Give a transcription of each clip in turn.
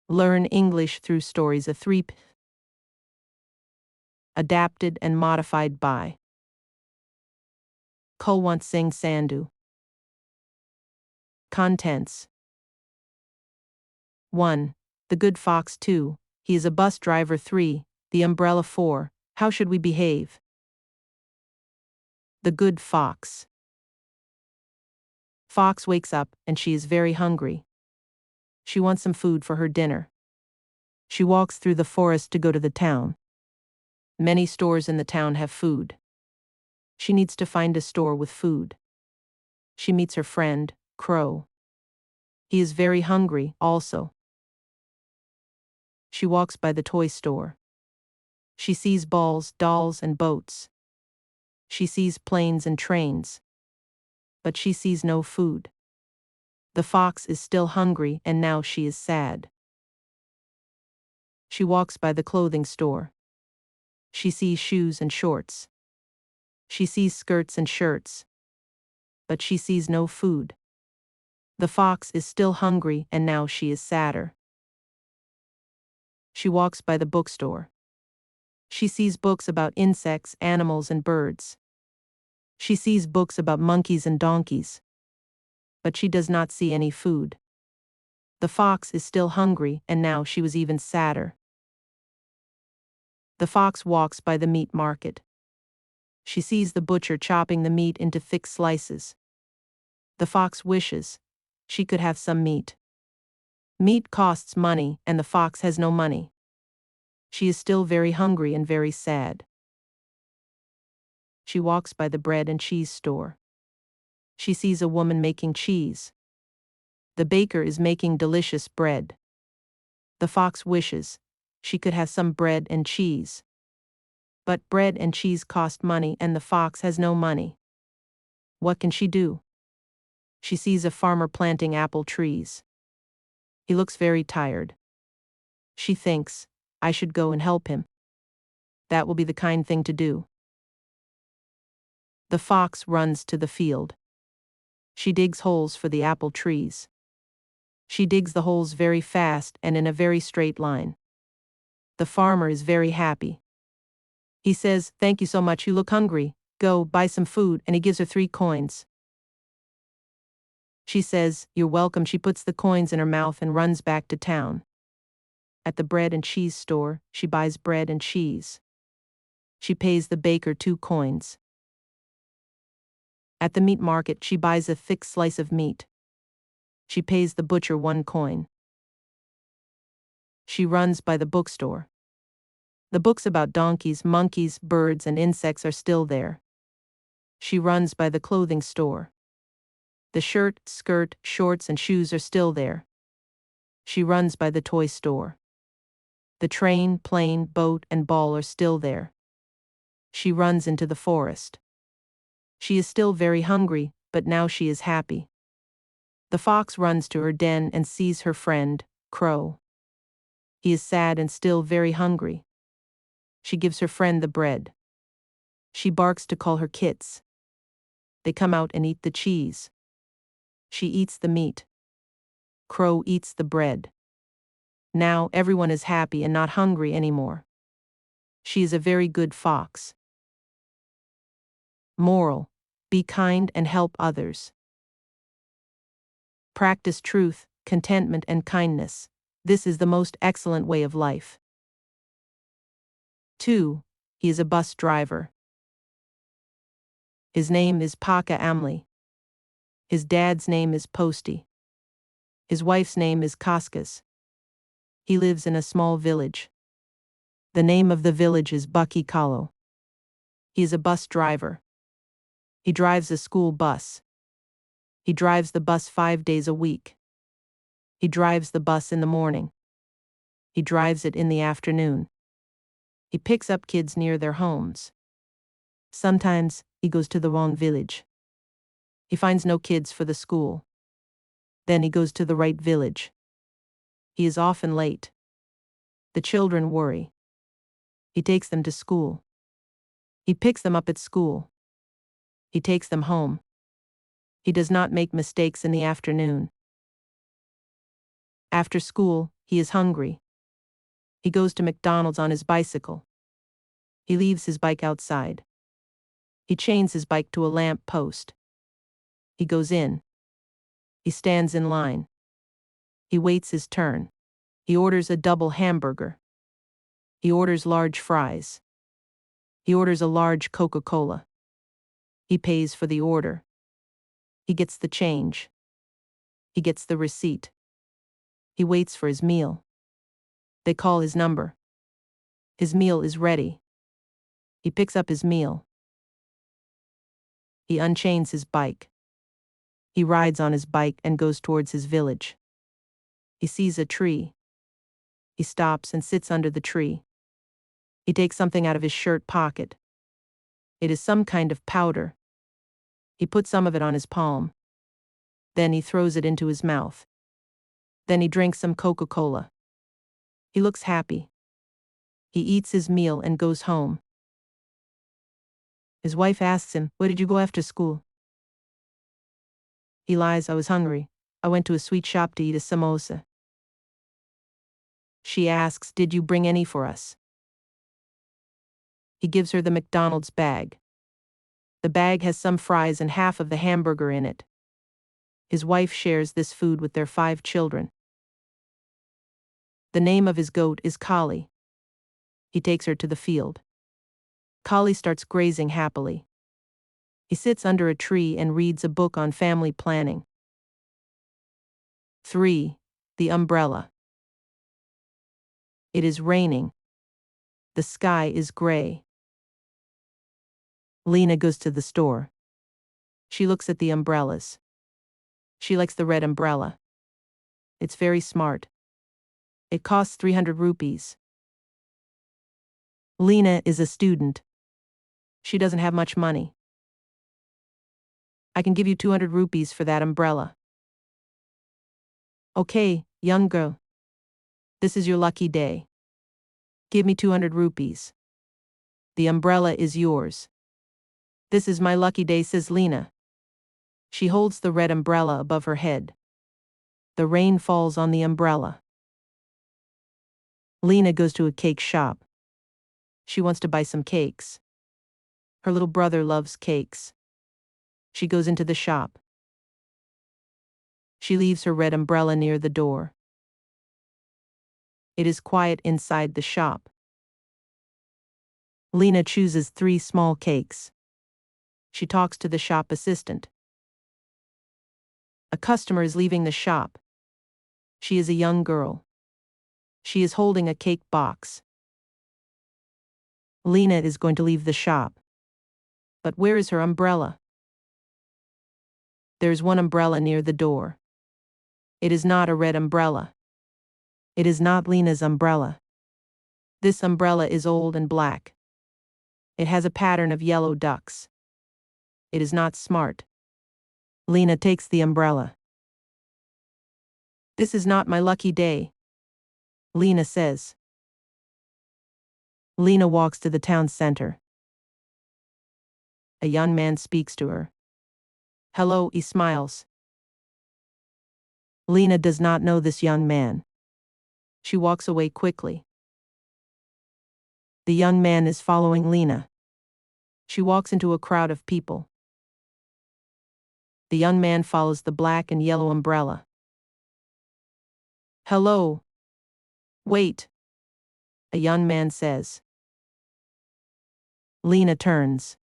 Learn English through stories of 3P. Adapted and modified by Kulwant Singh Sandhu. Contents. 1. The Good Fox. 2. He is a bus driver. 3. The Umbrella. 4. How should we behave? The Good Fox. Fox wakes up, and she is very hungry. She wants some food for her dinner. She walks through the forest to go to the town. Many stores in the town have food. She needs to find a store with food. She meets her friend, Crow. He is very hungry, also. She walks by the toy store. She sees balls, dolls, and boats. She sees planes and trains. But she sees no food. The fox is still hungry, and now she is sad. She walks by the clothing store. She sees shoes and shorts. She sees skirts and shirts. But she sees no food. The fox is still hungry, and now she is sadder. She walks by the bookstore. She sees books about insects, animals, and birds. She sees books about monkeys and donkeys. But she does not see any food. The fox is still hungry, and now she was even sadder. The fox walks by the meat market. She sees the butcher chopping the meat into thick slices. The fox wishes she could have some meat. Meat costs money, and the fox has no money. She is still very hungry and very sad. She walks by the bread and cheese store. She sees a woman making cheese. The baker is making delicious bread. The fox wishes she could have some bread and cheese. But bread and cheese cost money, and the fox has no money. What can she do? She sees a farmer planting apple trees. He looks very tired. She thinks, I should go and help him. That will be the kind thing to do. The fox runs to the field. She digs holes for the apple trees. She digs the holes very fast and in a very straight line. The farmer is very happy. He says, "Thank you so much, you look hungry. Go, buy some food," and he gives her 3 coins. She says, "You're welcome." She puts the coins in her mouth and runs back to town. At the bread and cheese store, she buys bread and cheese. She pays the baker 2 coins. At the meat market, she buys a thick slice of meat. She pays the butcher 1 coin. She runs by the bookstore. The books about donkeys, monkeys, birds, and insects are still there. She runs by the clothing store. The shirt, skirt, shorts, and shoes are still there. She runs by the toy store. The train, plane, boat, and ball are still there. She runs into the forest. She is still very hungry, but now she is happy. The fox runs to her den and sees her friend, Crow. He is sad and still very hungry. She gives her friend the bread. She barks to call her kits. They come out and eat the cheese. She eats the meat. Crow eats the bread. Now everyone is happy and not hungry anymore. She is a very good fox. Moral: be kind and help others. Practice truth, contentment, and kindness. This is the most excellent way of life. 2. He is a bus driver. His name is Paka Amli. His dad's name is Posty. His wife's name is Kaskas. He lives in a small village. The name of the village is Bucky Kalo. He is a bus driver. He drives a school bus. He drives the bus 5 days a week. He drives the bus in the morning. He drives it in the afternoon. He picks up kids near their homes. Sometimes, he goes to the wrong village. He finds no kids for the school. Then he goes to the right village. He is often late. The children worry. He takes them to school. He picks them up at school. He takes them home. He does not make mistakes in the afternoon. After school, He is hungry. He goes to McDonald's on his bicycle. He leaves his bike outside. He chains his bike to a lamp post. He goes in. He stands in line. He waits his turn. He orders a double hamburger. He orders large fries. He orders a large Coca-Cola. He pays for the order. He gets the change. He gets the receipt. He waits for his meal. They call his number. His meal is ready. He picks up his meal. He unchains his bike. He rides on his bike and goes towards his village. He sees a tree. He stops and sits under the tree. He takes something out of his shirt pocket. It is some kind of powder. He puts some of it on his palm. Then he throws it into his mouth. Then he drinks some Coca-Cola. He looks happy. He eats his meal and goes home. His wife asks him, "Where did you go after school?" He lies, "I was hungry. I went to a sweet shop to eat a samosa." She asks, "Did you bring any for us?" He gives her the McDonald's bag. The bag has some fries and half of the hamburger in it. His wife shares this food with their 5 children. The name of his goat is Collie. He takes her to the field. Collie starts grazing happily. He sits under a tree and reads a book on family planning. 3. The umbrella. It is raining. The sky is gray. Lena goes to the store. She looks at the umbrellas. She likes the red umbrella. It's very smart. It costs 300 rupees. Lena is a student. She doesn't have much money. "I can give you 200 rupees for that umbrella." "Okay, young girl. This is your lucky day. Give me 200 rupees. The umbrella is yours." "This is my lucky day," says Lena. She holds the red umbrella above her head. The rain falls on the umbrella. Lena goes to a cake shop. She wants to buy some cakes. Her little brother loves cakes. She goes into the shop. She leaves her red umbrella near the door. It is quiet inside the shop. Lena chooses 3 small cakes. She talks to the shop assistant. A customer is leaving the shop. She is a young girl. She is holding a cake box. Lena is going to leave the shop. But where is her umbrella? There is one umbrella near the door. It is not a red umbrella. It is not Lena's umbrella. This umbrella is old and black. It has a pattern of yellow ducks. It is not smart. Lena takes the umbrella. "This is not my lucky day," Lena says. Lena walks to the town center. A young man speaks to her. "Hello," he smiles. Lena does not know this young man. She walks away quickly. The young man is following Lena. She walks into a crowd of people. The young man follows the black and yellow umbrella. "Hello." "Wait," a young man says. Lena turns.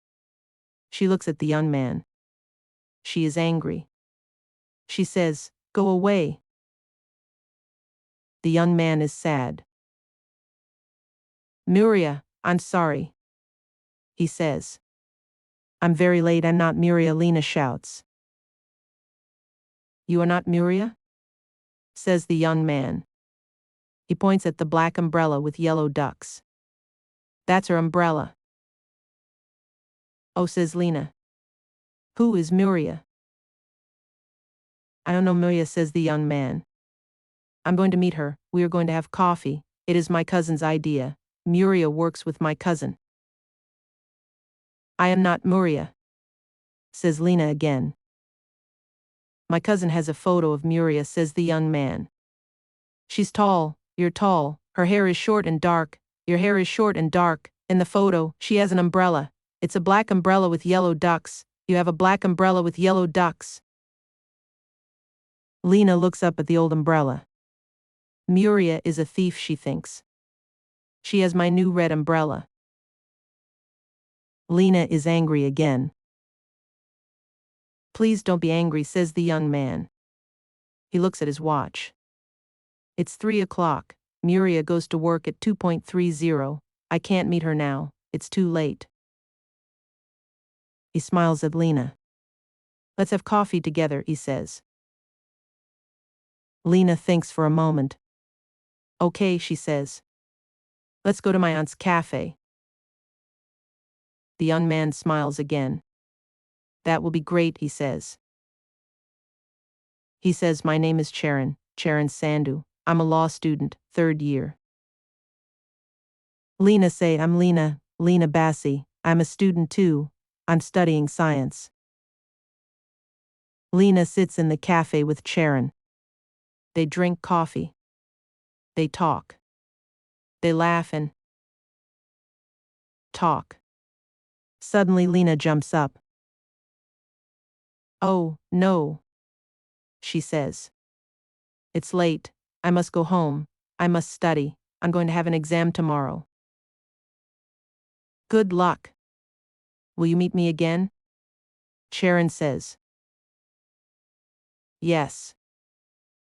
She looks at the young man. She is angry. She says, "Go away." The young man is sad. "Muria, I'm sorry," he says. "I'm very late, I'm not Muria," Lena shouts. "You are not Muria?" says the young man. He points at the black umbrella with yellow ducks. "That's her umbrella." "Oh," says Lena. "Who is Muria?" "I don't know Muria," says the young man. "I'm going to meet her. We are going to have coffee. It is my cousin's idea. Muria works with my cousin." "I am not Muria," says Lena again. "My cousin has a photo of Muria," says the young man. She's tall, you're tall, her hair is short and dark, your hair is short and dark. In the photo, she has an umbrella. It's a black umbrella with yellow ducks. You have a black umbrella with yellow ducks. Lena looks up at the old umbrella. Muria is a thief, she thinks. She has my new red umbrella. Lena is angry again. Please don't be angry, says the young man. He looks at his watch. It's 3 o'clock. Muria goes to work at 2:30. I can't meet her now. It's too late. He smiles at Lena. Let's have coffee together, he says. Lena thinks for a moment. Okay, she says. Let's go to my aunt's cafe. The young man smiles again. That will be great, he says. He says, my name is Charan Sandhu. I'm a law student, 3rd year. Lena say, I'm Lena Bassi. I'm a student too. I'm studying science. Lena sits in the cafe with Charan. They drink coffee. They talk. They laugh and talk. Suddenly Lena jumps up. Oh, no, she says. It's late. I must go home. I must study. I'm going to have an exam tomorrow. Good luck. Will you meet me again? Charan says. Yes.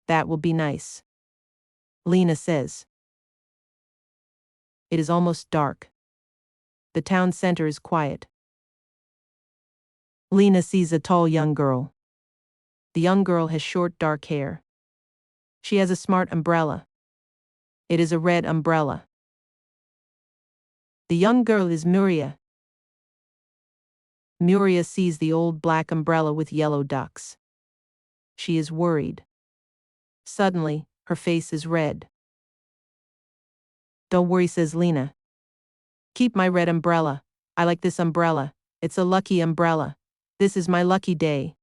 That will be nice. Lena says. It is almost dark. The town center is quiet. Lena sees a tall young girl. The young girl has short dark hair. She has a smart umbrella. It is a red umbrella. The young girl is Muria. Muria sees the old black umbrella with yellow ducks. She is worried. Suddenly, her face is red. Don't worry, says Lena. Keep my red umbrella. I like this umbrella. It's a lucky umbrella. This is my lucky day.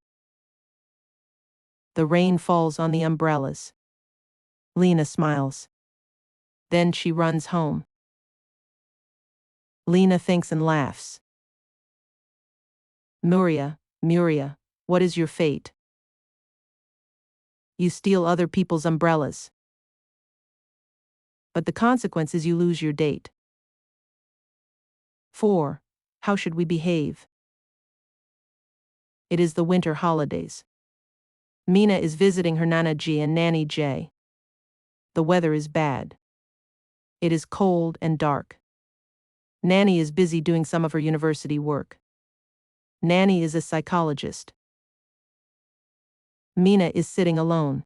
The rain falls on the umbrellas. Lena smiles. Then she runs home. Lena thinks and laughs. Muria, what is your fate? You steal other people's umbrellas. But the consequence is you lose your date. 4. How should we behave? It is the winter holidays. Meena is visiting her Nana G and Nanny J. The weather is bad. It is cold and dark. Nanny is busy doing some of her university work. Nanny is a psychologist. Meena is sitting alone.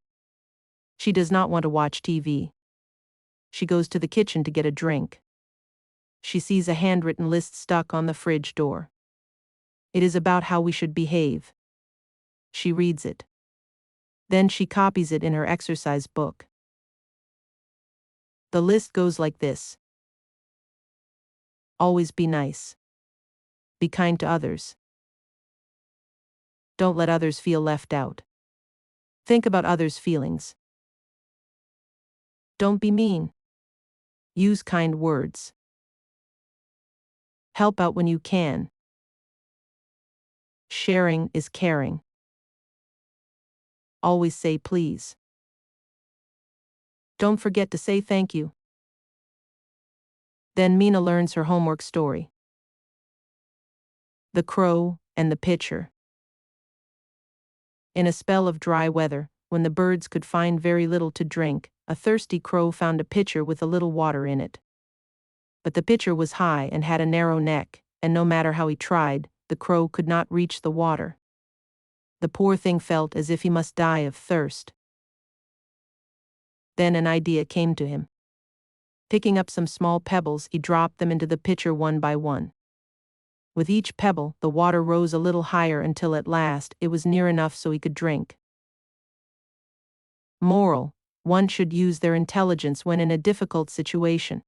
She does not want to watch TV. She goes to the kitchen to get a drink. She sees a handwritten list stuck on the fridge door. It is about how we should behave. She reads it. Then she copies it in her exercise book. The list goes like this. Always be nice. Be kind to others. Don't let others feel left out. Think about others' feelings. Don't be mean. Use kind words. Help out when you can. Sharing is caring. Always say please. Don't forget to say thank you. Then Meena learns her homework story. The Crow and the Pitcher. In a spell of dry weather, when the birds could find very little to drink, a thirsty crow found a pitcher with a little water in it. But the pitcher was high and had a narrow neck, and no matter how he tried, the crow could not reach the water. The poor thing felt as if he must die of thirst. Then an idea came to him. Picking up some small pebbles, he dropped them into the pitcher one by one. With each pebble, the water rose a little higher until at last it was near enough so he could drink. Moral: one should use their intelligence when in a difficult situation.